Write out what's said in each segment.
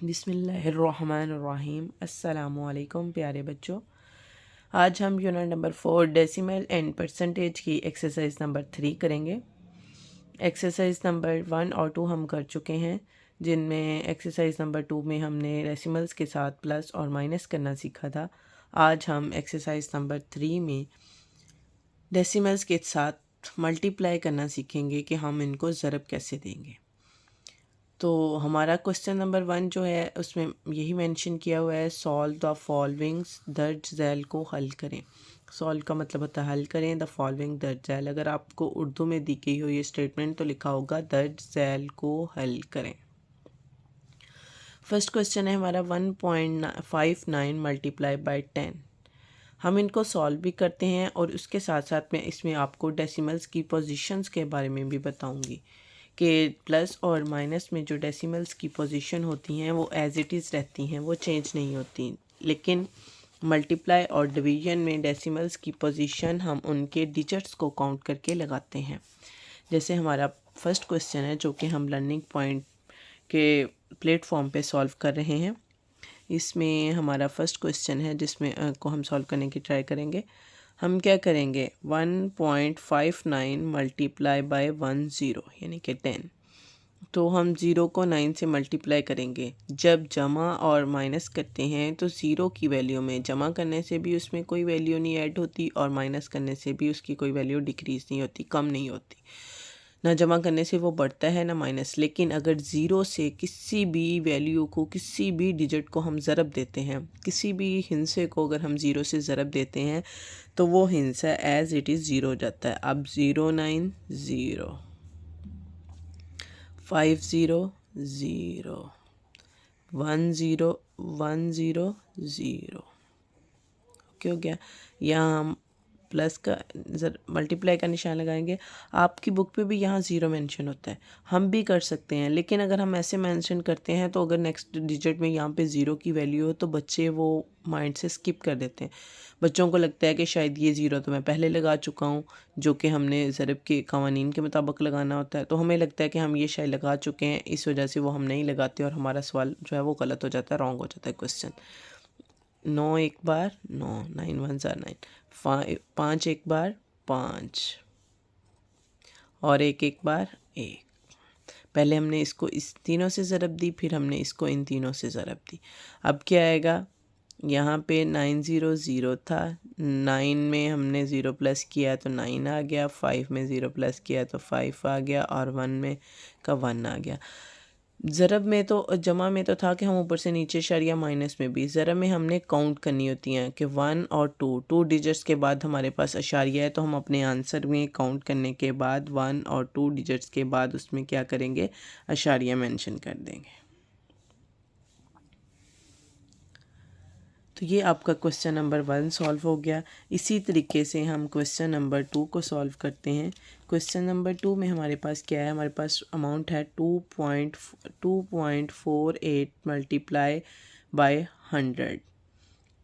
बिस्मिल्लाहिर्रहमानिर्रहीम। अस्सलामुअलैकुम प्यारे बच्चों, आज हम unit number 4 decimal and percentage की एक्सरसाइज नंबर 3 करेंगे। एक्सरसाइज नंबर 1 और 2 हम कर चुके हैं, जिनमें एक्सरसाइज नंबर 2 में हमने डेसिमल्स के साथ प्लस और माइनस करना सीखा था। आज हम एक्सरसाइज नंबर 3 में डेसिमल्स के साथ मल्टीप्लाई करना सीखेंगे कि हम इनको ज़रब कैसे देंगे। तो हमारा क्वेश्चन नंबर 1 जो है उसमें यही मेंशन किया हुआ है, सॉल्व द फॉलोइंग्स दर्ज झैल को हल करें। सॉल्व का मतलब होता है हल करें, द फॉलोइंग दर्ज झैल। अगर आपको उर्दू में दी गई हो ये स्टेटमेंट तो लिखा होगा दर्ज झैल को हल करें। फर्स्ट क्वेश्चन है हमारा 1.59 मल्टीप्लाई बाई 10। हम इनको सॉल्व भी करते हैं और उसके साथ साथ मैं इसमें आपको डेसिमल्स की पोजीशंस के बारे में भी बताऊंगी कि प्लस और माइनस में जो डेसिमल्स की पोजीशन होती हैं वो एज इट इज़ रहती हैं, वो चेंज नहीं होती। लेकिन मल्टीप्लाई और डिवीजन में डेसिमल्स की पोजीशन हम उनके डिजिट्स को काउंट करके लगाते हैं। जैसे हमारा फर्स्ट क्वेश्चन है जो कि हम लर्निंग पॉइंट के प्लेटफॉर्म पे सॉल्व कर रहे हैं। इसमें हमारा फर्स्ट क्वेश्चन है जिसमें को हम सॉल्व करने की ट्राई करेंगे। हम क्या करेंगे 1.59 मल्टीप्लाई बाय 10 यानी कि 10। तो हम ज़ीरो को 9 से मल्टीप्लाई करेंगे। जब जमा और माइनस करते हैं तो ज़ीरो की वैल्यू में जमा करने से भी उसमें कोई वैल्यू नहीं ऐड होती और माइनस करने से भी उसकी कोई वैल्यू डिक्रीज़ नहीं होती, कम नहीं होती। ना जमा करने से वो बढ़ता है ना माइनस। लेकिन अगर ज़ीरो से किसी भी वैल्यू को, किसी भी डिजिट को हम ज़रब देते हैं, किसी भी हिंसे को अगर हम ज़ीरो से ज़रब देते हैं तो वो हिंसा एज इट इज़ ज़ीरो हो जाता है। अब 0 9 0 5 0 0 1 0 1 0 0। ओके हो गया। यहाँ हम प्लस का मल्टीप्लाई का निशान लगाएंगे। आपकी बुक पे भी यहाँ ज़ीरो मेंशन होता है, हम भी कर सकते हैं। लेकिन अगर हम ऐसे मेंशन करते हैं तो अगर नेक्स्ट डिजिट में यहाँ पे ज़ीरो की वैल्यू हो तो बच्चे वो माइंड से स्किप कर देते हैं। बच्चों को लगता है कि शायद ये ज़ीरो तो मैं पहले लगा चुका हूँ, जो कि हमने ज़रब के कवानीन के मुताबिक लगाना होता है। तो हमें लगता है कि हम ये शायद लगा चुके हैं, इस वजह से वो हम नहीं लगाते और हमारा सवाल जो है वो गलत हो जाता है, रॉन्ग हो जाता है क्वेश्चन। 9 एक बार 9, 9 1 9, 5 एक बार 5 और एक बार 1। पहले हमने इसको इस तीनों से ज़रब दी, फिर हमने इसको इन तीनों से ज़रब दी। अब क्या आएगा, यहाँ पे 9 0 0 था, 9 में हमने 0 प्लस किया तो 9 आ गया, 5 में 0 प्लस किया तो 5 आ गया और 1 में का 1 आ गया। ज़रब में तो जमा में तो था कि हम ऊपर से नीचे शरिया, माइनस में भी। ज़रब में हमने काउंट करनी होती हैं कि 1 और 2 डिजिट्स के बाद हमारे पास अशारिया है, तो हम अपने आंसर में काउंट करने के बाद 1 और 2 डिजिट्स के बाद उसमें क्या करेंगे, अशारिया मेंशन कर देंगे। तो ये आपका क्वेश्चन नंबर 1 सॉल्व हो गया। इसी तरीके से हम क्वेश्चन नंबर 2 को सॉल्व करते हैं। क्वेश्चन नंबर 2 में हमारे पास क्या है, हमारे पास अमाउंट है 2.48 मल्टीप्लाई बाय 100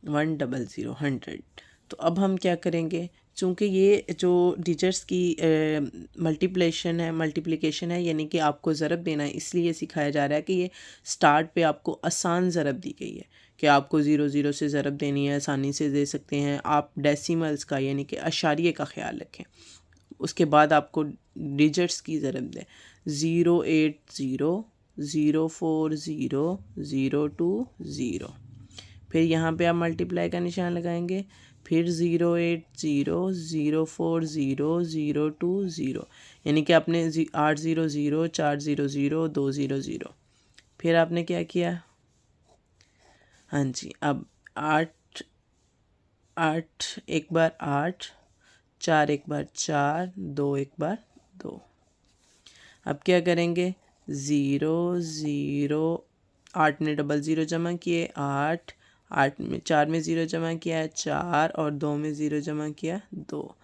100 तो अब हम क्या करेंगे, चूँकि ये जो डिजिट्स की मल्टीप्लिकेशन है यानी कि आपको ज़रब देना है, इसलिए सिखाया जा रहा है कि ये स्टार्ट पे आपको आसान ज़रब दी गई है कि आपको 0 0 से ज़रब देनी है, आसानी से दे सकते हैं आप। डेसिमल्स का यानी कि अशारिये का ख्याल रखें। उसके बाद आपको डिजिट्स की ज़रब दें, 0 8 0 0 4 0 0 2 0। फिर यहाँ पे आप मल्टीप्लाई का निशान लगाएंगे, फिर 0 8 0 0 4 0 0 2 0, यानी कि आपने 8 0 0 4 0 0 2 0 0। फिर आपने क्या किया, हाँ जी, अब 8 8 एक बार 8, 4 एक बार 4, 2 एक बार 2। अब क्या करेंगे, 0 0 8 में डबल ज़ीरो जमा किए 8, 8 में 4 में ज़ीरो जमा किया है 4 और 2 में ज़ीरो जमा किया 2।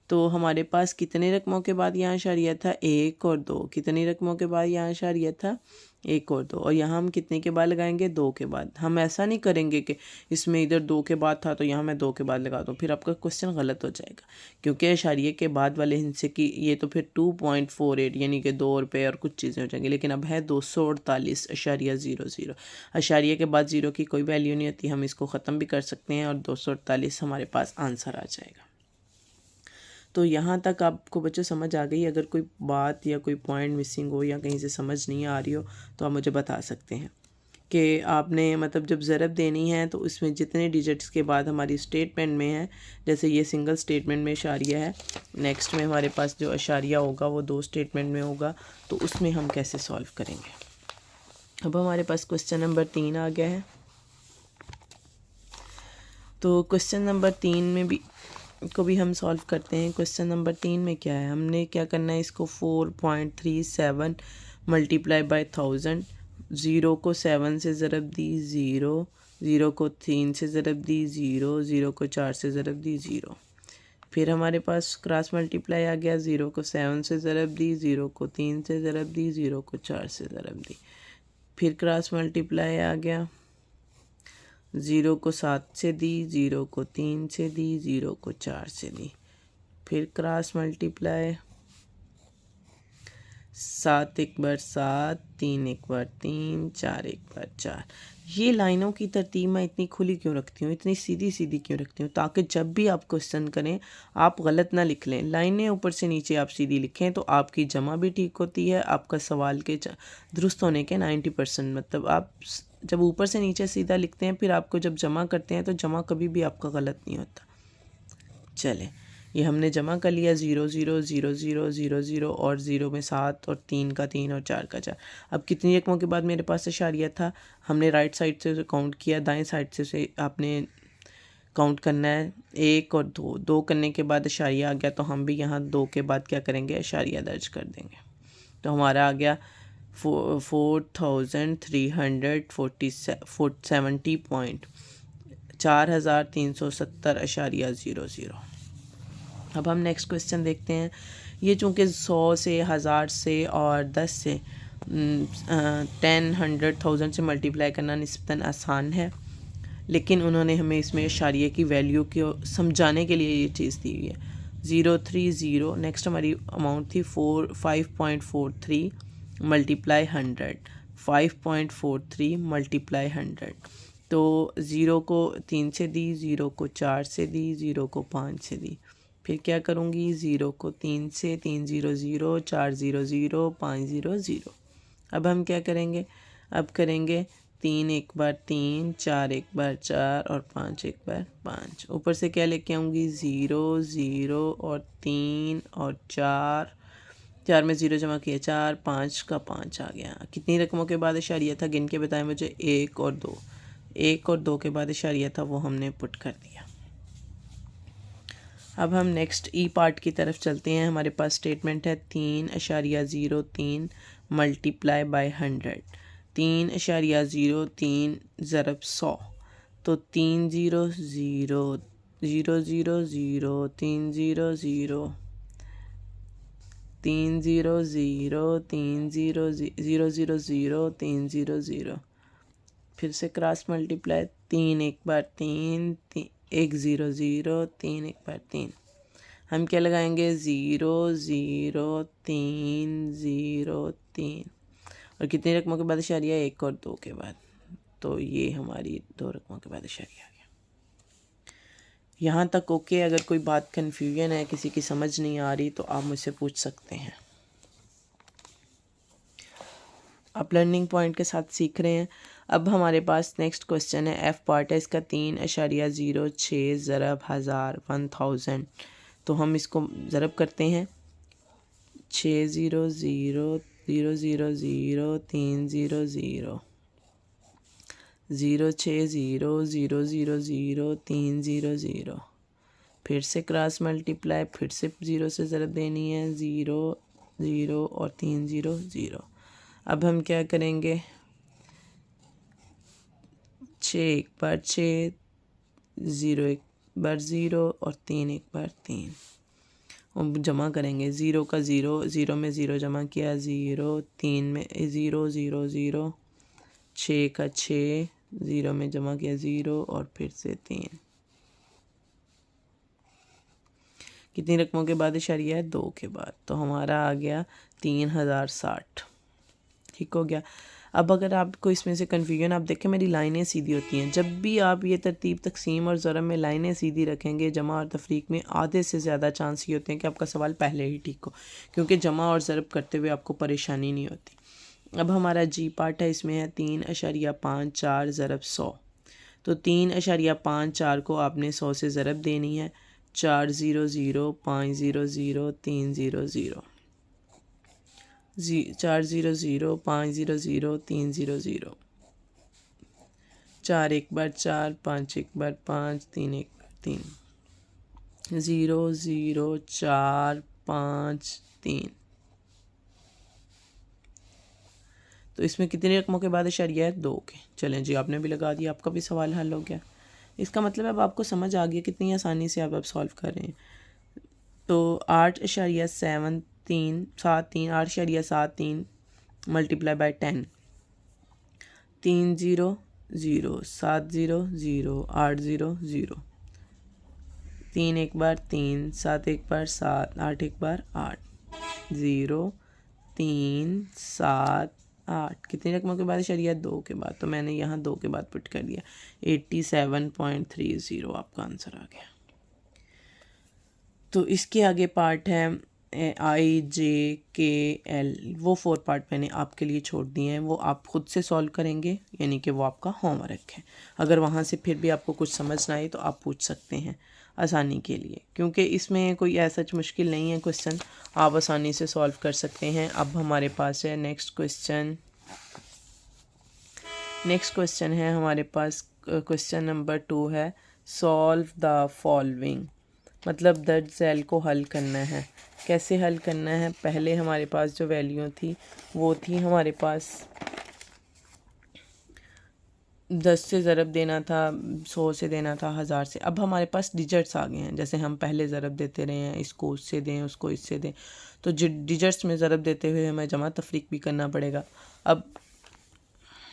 तो हमारे पास कितने रकमों के बाद यहाँ अशारिया था, 1 और 2। कितनी रकमों के बाद यहाँ अशारिया था, एक और दो, और यहाँ हम कितने के बाद लगाएंगे, 2 के बाद। हम ऐसा नहीं करेंगे कि इसमें इधर 2 के बाद था तो यहाँ मैं 2 के बाद लगा दूँ, फिर आपका क्वेश्चन गलत हो जाएगा, क्योंकि इशारिये के बाद वाले हिस्से की ये तो फिर 2.48 यानी कि 2 रुपये और कुछ चीज़ें हो जाएंगी, लेकिन अब है 248.00। इशारिये के बाद ज़ीरो की कोई वैल्यू नहीं होती, हम इसको ख़त्म भी कर सकते हैं और 248 हमारे पास आंसर आ जाएगा। तो यहाँ तक आपको बच्चों समझ आ गई। अगर कोई बात या कोई पॉइंट मिसिंग हो या कहीं से समझ नहीं आ रही हो तो आप मुझे बता सकते हैं कि आपने मतलब जब ज़रब देनी है तो उसमें जितने डिजिट्स के बाद हमारी स्टेटमेंट में है, जैसे ये सिंगल स्टेटमेंट में इशारिया है, नेक्स्ट में हमारे पास जो इशारिया होगा वो 2 स्टेटमेंट में होगा, तो उसमें हम कैसे सॉल्व करेंगे। अब हमारे पास क्वेश्चन नंबर 3 आ गया है। तो क्वेश्चन नंबर 3 में भी को भी हम सॉल्व करते हैं। क्वेश्चन नंबर 3 में क्या है, हमने क्या करना है, इसको 4.37 मल्टीप्लाई बाय 1000, 0 को 7 से ज़रब दी 0, 0 को 3 से ज़रब दी 0, 0 को 4 से ज़रब दी 0। फिर हमारे पास क्रॉस मल्टीप्लाई आ गया, 0 को 7 से ज़रब दी, 0 को 3 से ज़रब दी, 0 को 4 से ज़रब दी। फिर क्रॉस मल्टीप्लाई आ गया, 0 को 7 से दी, 0 को 3 से दी, 0 को 4 से दी। फिर क्रॉस मल्टीप्लाई, 7 एक बार 7, 3 एक बार 3, 4 एक बार 4। ये लाइनों की तरतीब मैं इतनी खुली क्यों रखती हूँ, इतनी सीधी सीधी क्यों रखती हूँ, ताकि जब भी आप क्वेश्चन करें आप गलत ना लिख लें। लाइनें ऊपर से नीचे आप सीधी लिखें तो आपकी जमा भी ठीक होती है, आपका सवाल के दुरुस्त होने के 90%, मतलब आप जब ऊपर से नीचे सीधा लिखते हैं फिर आपको जब जमा करते हैं तो जमा कभी भी आपका गलत नहीं होता। चले, ये हमने जमा कर लिया, 0 0 0 0 0 0 और 0 में 7 और 3 का 3 और 4 का 4। अब कितनी रकमों के बाद मेरे पास इशारिया था, हमने राइट साइड से काउंट किया, दाएं साइड से आपने काउंट करना है, 1 और 2, 2 करने के बाद इशारिया आ गया तो हम भी यहाँ 2 के बाद क्या करेंगे, इशारिया दर्ज कर देंगे। तो हमारा आ गया 4370.4370.00। अब हम नेक्स्ट क्वेश्चन देखते हैं। ये चूँकि 100 से, 1000 से और 10 से 10, 100, 1000 से मल्टीप्लाई करना निस्बतन आसान है, लेकिन उन्होंने हमें इसमें इशारिये की वैल्यू को समझाने के लिए ये चीज़ दी हुई है। 030, नेक्स्ट हमारी अमाउंट थी 5.43 मल्टीप्लाई 100, 5.43 मल्टीप्लाई 100। तो 0 को 3 से दी, 0 को 4 से दी, 0 को 5 से दी। फिर क्या करूँगी, 0 को 3 से, 3 0 0, 4 0 0, 5 0 0। अब हम क्या करेंगे, अब करेंगे 3 एक बार 3, 4 एक बार 4 और 5 एक बार 5। ऊपर से क्या लेके आऊँगी, 0 0 और 3 और 4, 4 में 0 जमा किया 4, 5 का 5 आ गया। कितनी रकमों के बाद इशारिया था, गिन के बताएं मुझे, 1 और 2। 1 और 2 के बाद इशारिया था वो हमने पुट कर दिया। अब हम नेक्स्ट ई पार्ट की तरफ चलते हैं। हमारे पास स्टेटमेंट है 3.03 मल्टीप्लाई बाय 100, 3.03 ज़रब 100। तो 3 0 0 0 0 0 3 0 0 3 0 0 3 0 0 0 0 3 0 0। फिर से क्रॉस मल्टीप्लाई, 3 एक बार 3, 1 0 0, 3 एक बार 3। हम क्या लगाएंगे, 0 0 3 0 3 और कितनी रकमों के बाद इशारिया, 1 और 2 के बाद। तो ये हमारी 2 रकमों के बाद इशारिया आ गया। यहाँ तक ओके। अगर कोई बात कन्फ्यूजन है, किसी की समझ नहीं आ रही तो आप मुझसे पूछ सकते हैं। आप लर्निंग पॉइंट के साथ सीख रहे हैं। अब हमारे पास नेक्स्ट क्वेश्चन है, एफ पार्ट है इसका, 3.06 ज़रब 1000 1000। तो हम इसको ज़रब करते हैं, 6 0 0 0 0 0 3 0 0 0 6 0 0 0 0 3 0 0। फिर से क्रॉस मल्टीप्लाई, फिर से 0 से ज़रब देनी है, 0 0 और 3 0 0। अब हम क्या करेंगे, 6 एक बार 6, 0 एक बार 0 और 3 एक बार 3। हम जमा करेंगे। 0 का 0, 0 में 0 जमा किया, 0, 3 में 0 0 0, 6 का 6, 0 में जमा किया 0 और फिर से 3। कितनी रकमों के बाद इशारिया है? 2 के बाद। तो हमारा आ गया 3060। ठीक हो गया। अब अगर आपको इसमें से कन्फ्यूजन, आप देखें मेरी लाइनें सीधी होती हैं। जब भी आप ये तरतीब तकसीम और ज़रब में लाइनें सीधी रखेंगे, जमा और तफरीक में आधे से ज़्यादा चांस ये होते हैं कि आपका सवाल पहले ही ठीक हो, क्योंकि जमा और ज़रब करते हुए आपको परेशानी नहीं होती। अब हमारा जी पार्ट है, इसमें है 3.54 ज़रब 100। तो 3.54 को आपने 100 से ज़रब देनी है। 400 500 300 400 500 300, 4 एक बार 4, 5 एक बार 5, 3 एक बार 3, 0 0 4 5 3। तो इसमें कितनी रकमों के बाद इशारिया है? 2 के। चलें जी, आपने भी लगा दिया, आपका भी सवाल हल हो गया। इसका मतलब अब आपको समझ आ गया कितनी आसानी से आप अब सॉल्व कर रहे हैं। तो 8.73 8.73 मल्टीप्लाई बाय 10, 3 0 0 7 0 0 8 0 0, 3 एक बार 3, 7 एक बार 7, 8 एक बार 8, 0 3 7 8। कितनी रकमों के बाद इशारिया? 2 के बाद। तो मैंने यहाँ 2 के बाद पुट कर दिया। 87.30 आपका आंसर आ गया। तो इसके आगे पार्ट है IJKL। वो 4 पार्ट मैंने आपके लिए छोड़ दिए हैं, वो आप खुद से सॉल्व करेंगे, यानी कि वो आपका होमवर्क है। अगर वहाँ से फिर भी आपको कुछ समझ ना आए तो आप पूछ सकते हैं आसानी के लिए, क्योंकि इसमें कोई ऐसा मुश्किल नहीं है क्वेश्चन, आप आसानी से सॉल्व कर सकते हैं। अब हमारे पास है नेक्स्ट क्वेश्चन। नेक्स्ट क्वेश्चन है हमारे पास, क्वेश्चन नंबर 2 है, सॉल्व द फॉलोइंग। मतलब दर्ज झैल को हल करना है। कैसे हल करना है? पहले हमारे पास जो वैल्यू थी वो थी हमारे पास 10 से ज़रब देना था, 100 से देना था, 1000 से। अब हमारे पास डिजिट्स आ गए हैं, जैसे हम पहले ज़रब देते रहे हैं, इसको उससे दें, उसको इससे दें, तो डिजिट्स में ज़रब देते हुए हमें जमा तफरीक भी करना पड़ेगा। अब